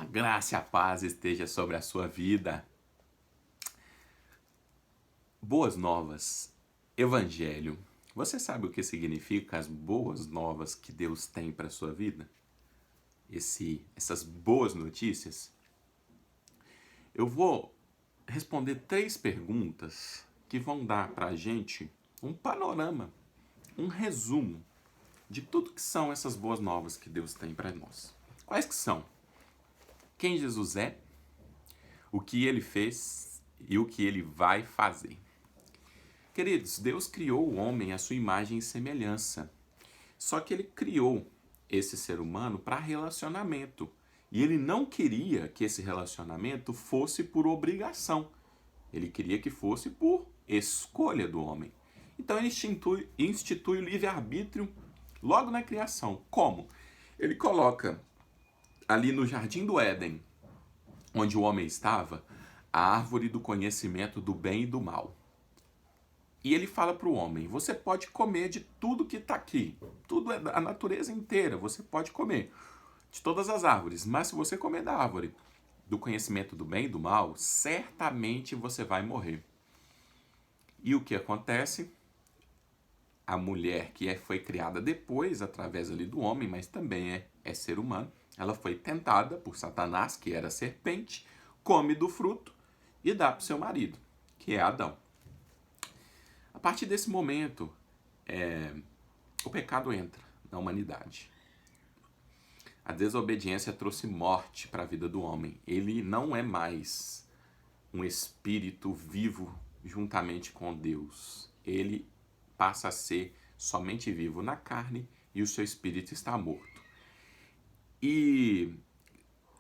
A graça e a paz esteja sobre a sua vida. Boas novas, Evangelho. Você sabe o que significa as boas novas que Deus tem para a sua vida? Essas boas notícias? Eu vou responder 3 perguntas que vão dar para a gente um panorama, um resumo de tudo que são essas boas novas que Deus tem para nós. Quais que são? Quem Jesus é, o que ele fez e o que ele vai fazer. Queridos, Deus criou o homem à sua imagem e semelhança. Só que ele criou esse ser humano para relacionamento. E ele não queria que esse relacionamento fosse por obrigação. Ele queria que fosse por escolha do homem. Então ele institui o livre-arbítrio logo na criação. Como? Ele coloca ali no Jardim do Éden, onde o homem estava, a árvore do conhecimento do bem e do mal. E ele fala para o homem, você pode comer de tudo que está aqui. Tudo, a natureza inteira, você pode comer. De todas as árvores. Mas se você comer da árvore do conhecimento do bem e do mal, certamente você vai morrer. E o que acontece? A mulher que foi criada depois, através ali do homem, mas também é ser humano, ela foi tentada por Satanás, que era serpente, come do fruto e dá para o seu marido, que é Adão. A partir desse momento, o pecado entra na humanidade. A desobediência trouxe morte para a vida do homem. Ele não é mais um espírito vivo juntamente com Deus. Ele passa a ser somente vivo na carne e o seu espírito está morto. E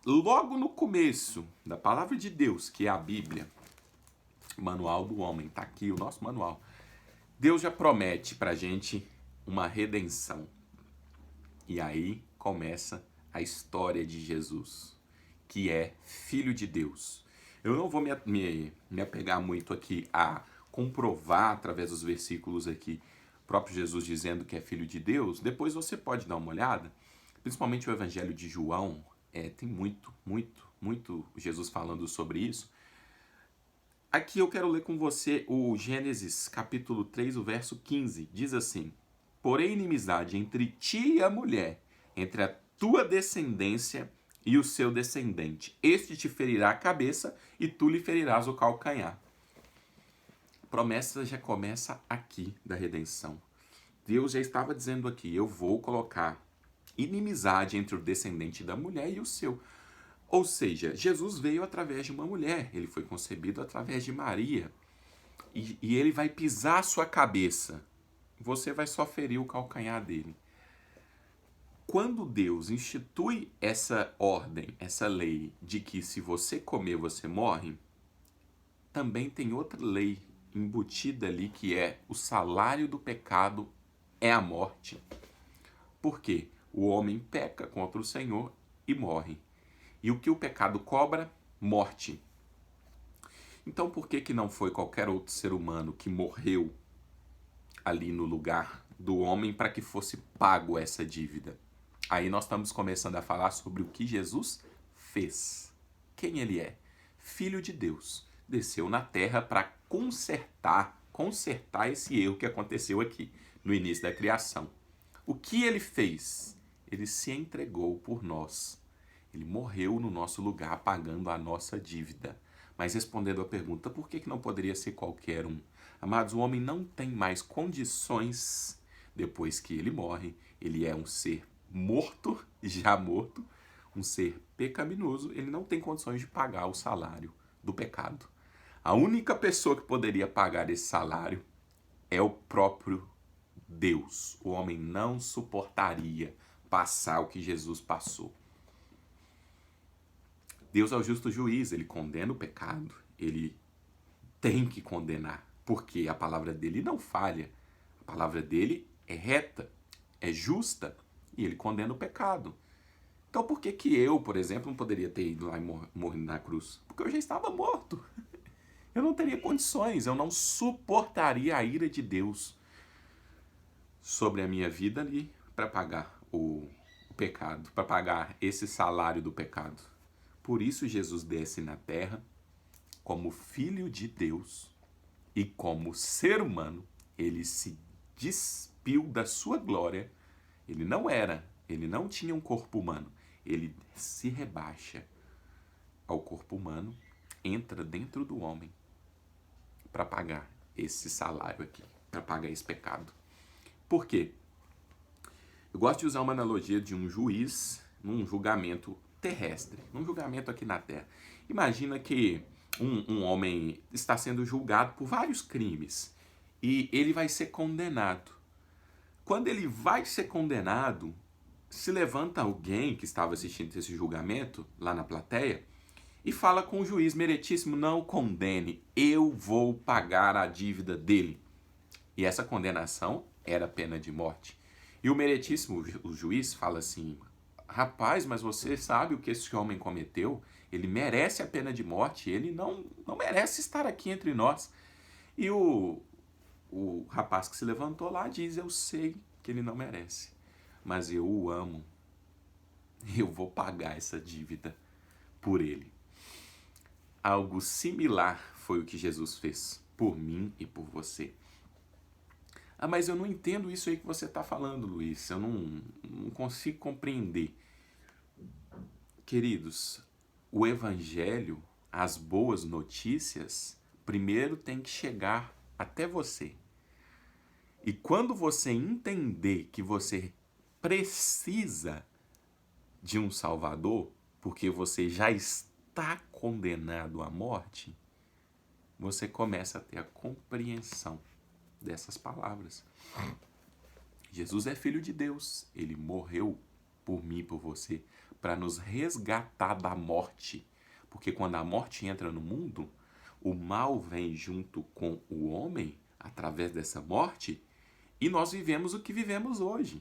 logo no começo da palavra de Deus, que é a Bíblia, Manual do Homem, está aqui o nosso manual, Deus já promete para a gente uma redenção. E aí começa a história de Jesus, que é Filho de Deus. Eu não vou me apegar muito aqui a comprovar através dos versículos aqui, o próprio Jesus dizendo que é Filho de Deus. Depois você pode dar uma olhada, principalmente o Evangelho de João, tem muito Jesus falando sobre isso. Aqui eu quero ler com você o Gênesis capítulo 3, o verso 15. Diz assim: porém inimizade entre ti e a mulher, entre a tua descendência e o seu descendente. Este te ferirá a cabeça e tu lhe ferirás o calcanhar. A promessa já começa aqui da redenção. Deus já estava dizendo aqui, eu vou colocar inimizade entre o descendente da mulher e o seu. Ou seja, Jesus veio através de uma mulher, ele foi concebido através de Maria. E ele vai pisar a sua cabeça. Você vai só ferir o calcanhar dele. Quando Deus institui essa ordem, essa lei de que se você comer você morre, também tem outra lei embutida ali que é o salário do pecado é a morte. Por quê? O homem peca contra o Senhor e morre. E o que o pecado cobra? Morte. Então por que não foi qualquer outro ser humano que morreu ali no lugar do homem para que fosse pago essa dívida? Aí nós estamos começando a falar sobre o que Jesus fez. Quem ele é? Filho de Deus. Desceu na terra para consertar esse erro que aconteceu aqui no início da criação. O que ele fez? Ele se entregou por nós. Ele morreu no nosso lugar, pagando a nossa dívida. Mas respondendo à pergunta, por que não poderia ser qualquer um? Amados, o homem não tem mais condições depois que ele morre. Ele é um ser morto, já morto, um ser pecaminoso. Ele não tem condições de pagar o salário do pecado. A única pessoa que poderia pagar esse salário é o próprio Deus. O homem não suportaria passar o que Jesus passou. Deus é o justo juiz, ele condena o pecado, ele tem que condenar, porque a palavra dele não falha, a palavra dele é reta, é justa, e ele condena o pecado. Então por que eu, por exemplo, não poderia ter ido lá e morrido na cruz? Porque eu já estava morto. Eu não teria condições, eu não suportaria a ira de Deus sobre a minha vida ali para pagar o pecado, para pagar esse salário do pecado. Por isso Jesus desce na terra como filho de Deus e como ser humano, ele se despiu da sua glória. Ele não tinha um corpo humano. Ele se rebaixa ao corpo humano, entra dentro do homem para pagar esse salário aqui, para pagar esse pecado. Por quê? Eu gosto de usar uma analogia de um juiz num julgamento terrestre, num julgamento aqui na Terra. Imagina que um homem está sendo julgado por vários crimes e ele vai ser condenado. Quando ele vai ser condenado, se levanta alguém que estava assistindo esse julgamento lá na plateia e fala com o juiz: meritíssimo, não o condene, eu vou pagar a dívida dele. E essa condenação era pena de morte. E o meritíssimo, o juiz, fala assim: rapaz, mas você sabe o que esse homem cometeu? Ele merece a pena de morte, ele não merece estar aqui entre nós. E o rapaz que se levantou lá diz: eu sei que ele não merece, mas eu o amo. Eu vou pagar essa dívida por ele. Algo similar foi o que Jesus fez por mim e por você. Ah, mas eu não entendo isso aí que você está falando, Luiz. Eu não consigo compreender. Queridos, o Evangelho, as boas notícias, primeiro tem que chegar até você. E quando você entender que você precisa de um Salvador, porque você já está condenado à morte, você começa a ter a compreensão dessas palavras. Jesus é filho de Deus. Ele morreu por mim e por você para nos resgatar da morte. Porque quando a morte entra no mundo, o mal vem junto com o homem através dessa morte e nós vivemos o que vivemos hoje.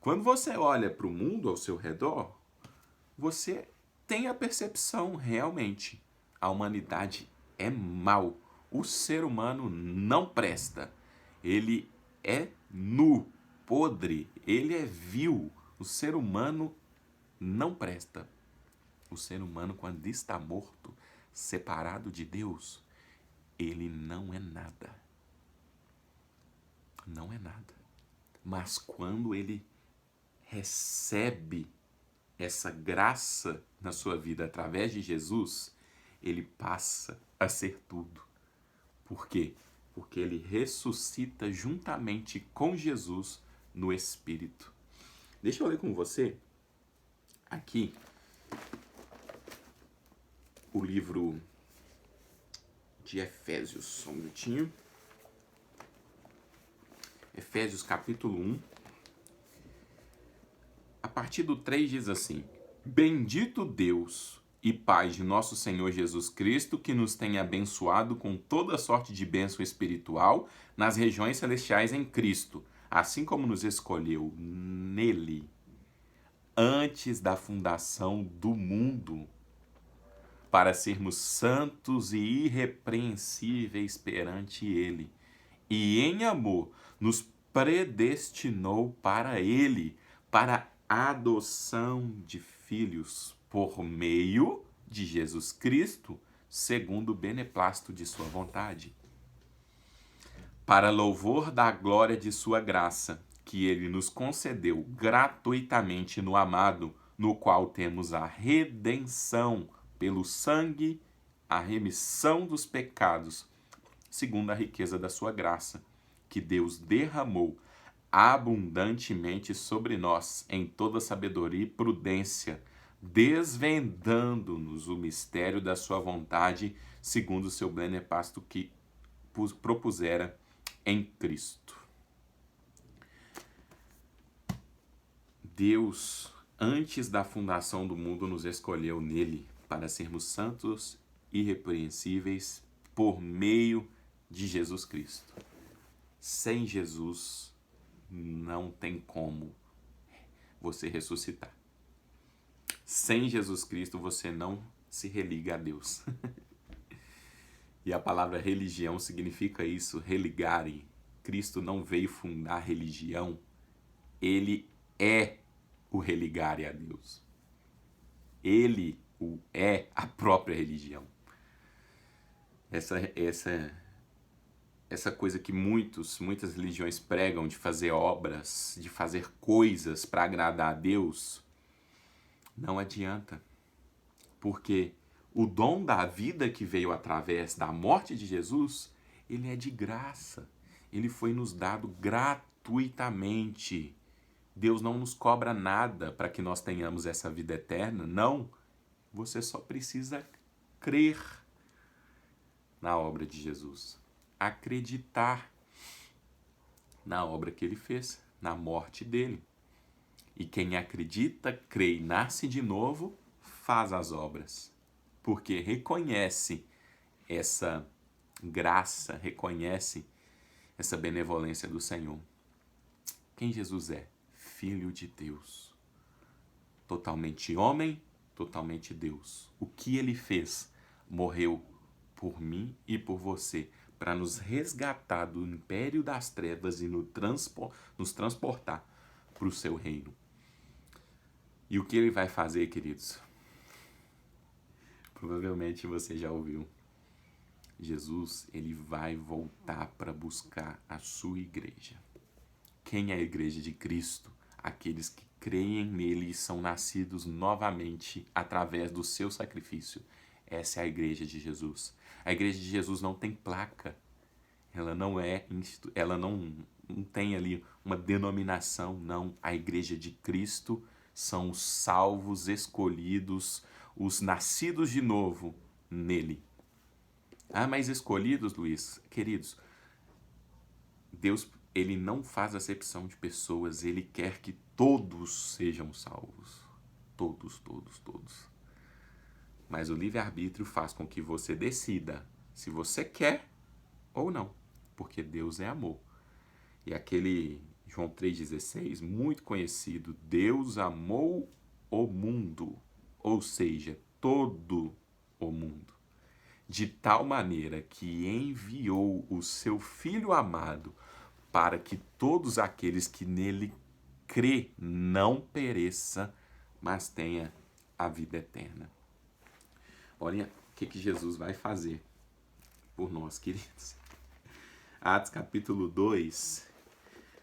Quando você olha para o mundo ao seu redor, você tem a percepção realmente: a humanidade é mal. O ser humano não presta. Ele é nu, podre, ele é vil. O ser humano não presta. O ser humano, quando está morto, separado de Deus, ele não é nada. Não é nada. Mas quando ele recebe essa graça na sua vida através de Jesus, ele passa a ser tudo. Por quê? Porque ele ressuscita juntamente com Jesus no Espírito. Deixa eu ler com você aqui o livro de Efésios, só um minutinho. Efésios capítulo 1. A partir do 3 diz assim: bendito Deus e Pai de nosso Senhor Jesus Cristo, que nos tem abençoado com toda sorte de bênção espiritual nas regiões celestiais em Cristo, assim como nos escolheu nele, antes da fundação do mundo, para sermos santos e irrepreensíveis perante ele. E em amor nos predestinou para ele, para a adoção de filhos por meio de Jesus Cristo, segundo o beneplácito de sua vontade, para louvor da glória de sua graça, que ele nos concedeu gratuitamente no amado, no qual temos a redenção pelo sangue, a remissão dos pecados, segundo a riqueza da sua graça, que Deus derramou abundantemente sobre nós em toda sabedoria e prudência, desvendando-nos o mistério da sua vontade, segundo o seu beneplácito que propusera em Cristo. Deus, antes da fundação do mundo, nos escolheu nele para sermos santos e irrepreensíveis por meio de Jesus Cristo. Sem Jesus, não tem como você ressuscitar. Sem Jesus Cristo, você não se religa a Deus. E a palavra religião significa isso, religarem. Cristo não veio fundar religião, ele é o religare a Deus. Ele é a própria religião. Essa coisa que muitas religiões pregam de fazer obras, de fazer coisas para agradar a Deus, não adianta. Porque o dom da vida que veio através da morte de Jesus, ele é de graça. Ele foi nos dado gratuitamente. Deus não nos cobra nada para que nós tenhamos essa vida eterna. Não. Você só precisa crer na obra de Jesus. Acreditar na obra que ele fez, na morte dele. E quem acredita, crê e nasce de novo, faz as obras. Porque reconhece essa graça, reconhece essa benevolência do Senhor. Quem Jesus é? Filho de Deus. Totalmente homem, totalmente Deus. O que ele fez? Morreu por mim e por você, para nos resgatar do império das trevas e nos transportar para o seu reino. E o que ele vai fazer, queridos? Provavelmente você já ouviu. Jesus, ele vai voltar para buscar a sua igreja. Quem é a igreja de Cristo? Aqueles que creem nele e são nascidos novamente através do seu sacrifício. Essa é a igreja de Jesus. A igreja de Jesus não tem placa. Ela não tem ali uma denominação, não. A igreja de Cristo são os salvos, escolhidos, os nascidos de novo nele. Ah, mas escolhidos, Luiz? Queridos, Deus, ele não faz acepção de pessoas, ele quer que todos sejam salvos. Todos, todos, todos. Mas o livre-arbítrio faz com que você decida se você quer ou não, porque Deus é amor. E aquele João 3,16, muito conhecido, Deus amou o mundo, ou seja, todo o mundo, de tal maneira que enviou o seu Filho amado para que todos aqueles que nele crê não pereça, mas tenha a vida eterna. Olha o que Jesus vai fazer por nós, queridos. Atos capítulo 2,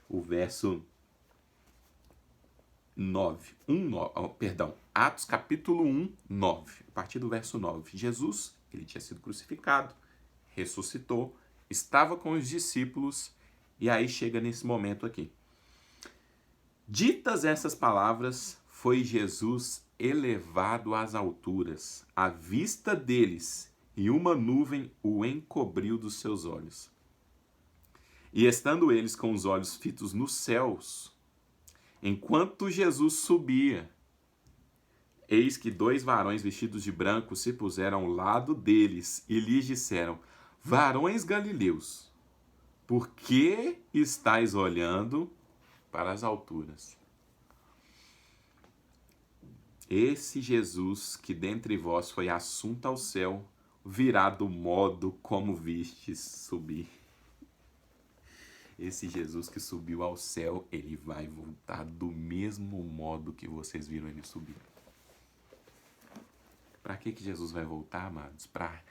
o verso 9. Atos capítulo 1, 9. A partir do verso 9. Jesus, ele tinha sido crucificado, ressuscitou, estava com os discípulos, e aí chega nesse momento aqui. Ditas essas palavras, foi Jesus elevado às alturas, à vista deles, e uma nuvem o encobriu dos seus olhos. E estando eles com os olhos fitos nos céus, enquanto Jesus subia, eis que 2 varões vestidos de branco se puseram ao lado deles e lhes disseram: varões galileus, por que estáis olhando para as alturas? Esse Jesus que dentre vós foi assunto ao céu, virá do modo como vistes subir. Esse Jesus que subiu ao céu, ele vai voltar do mesmo modo que vocês viram ele subir. Para que Jesus vai voltar, amados? Para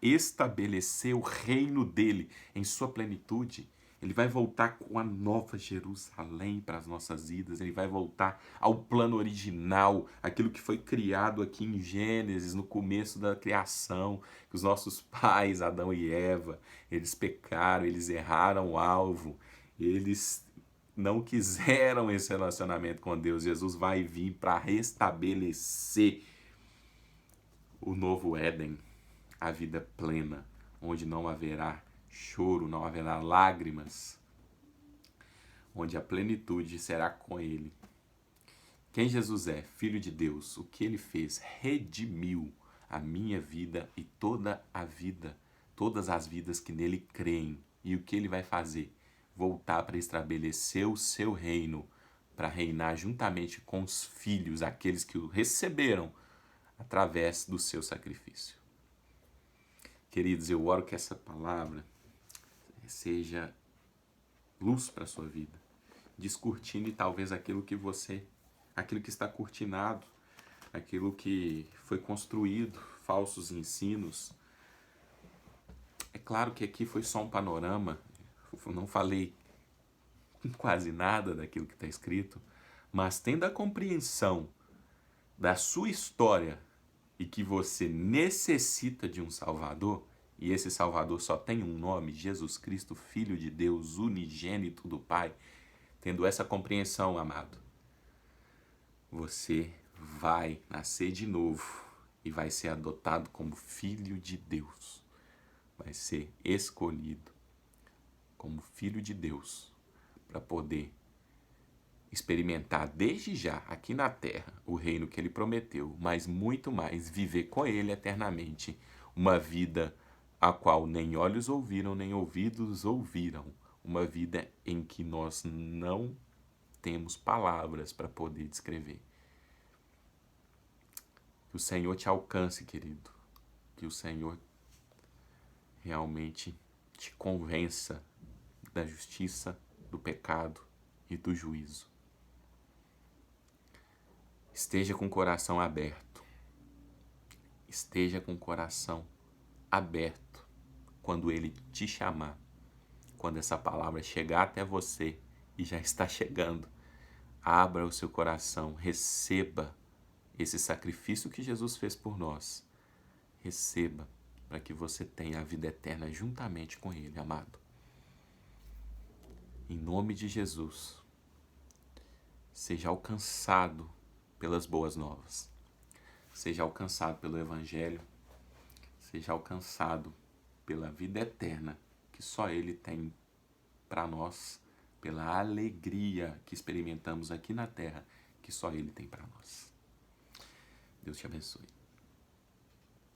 estabelecer o reino dele em sua plenitude. Ele vai voltar com a nova Jerusalém para as nossas vidas. Ele vai voltar ao plano original, aquilo que foi criado aqui em Gênesis, no começo da criação, que os nossos pais, Adão e Eva, eles pecaram, eles erraram o alvo, eles não quiseram esse relacionamento com Deus. Jesus vai vir para restabelecer o novo Éden, a vida plena, onde não haverá choro, não haverá lágrimas, onde a plenitude será com ele. Quem Jesus é? Filho de Deus. O que ele fez? Redimiu a minha vida e toda a vida, todas as vidas que nele creem. E o que ele vai fazer? Voltar para estabelecer o seu reino, para reinar juntamente com os filhos, aqueles que o receberam através do seu sacrifício. Queridos, eu oro que essa palavra seja luz para a sua vida, descortine talvez aquilo que está cortinado, aquilo que foi construído, falsos ensinos. É claro que aqui foi só um panorama, eu não falei quase nada daquilo que está escrito, mas tendo a compreensão da sua história e que você necessita de um Salvador, e esse Salvador só tem um nome, Jesus Cristo, Filho de Deus, unigênito do Pai, tendo essa compreensão, amado, você vai nascer de novo e vai ser adotado como filho de Deus. Vai ser escolhido como filho de Deus para poder experimentar desde já aqui na terra o reino que ele prometeu, mas muito mais viver com ele eternamente, uma vida a qual nem olhos ouviram, nem ouvidos ouviram, uma vida em que nós não temos palavras para poder descrever. Que o Senhor te alcance, querido, que o Senhor realmente te convença da justiça, do pecado e do juízo. Esteja com o coração aberto. Esteja com o coração aberto quando Ele te chamar. Quando essa palavra chegar até você e já está chegando, abra o seu coração, receba esse sacrifício que Jesus fez por nós. Receba para que você tenha a vida eterna juntamente com Ele, amado. Em nome de Jesus, seja alcançado pelas boas novas. Seja alcançado pelo Evangelho. Seja alcançado pela vida eterna que só Ele tem para nós, pela alegria que experimentamos aqui na terra que só Ele tem para nós. Deus te abençoe.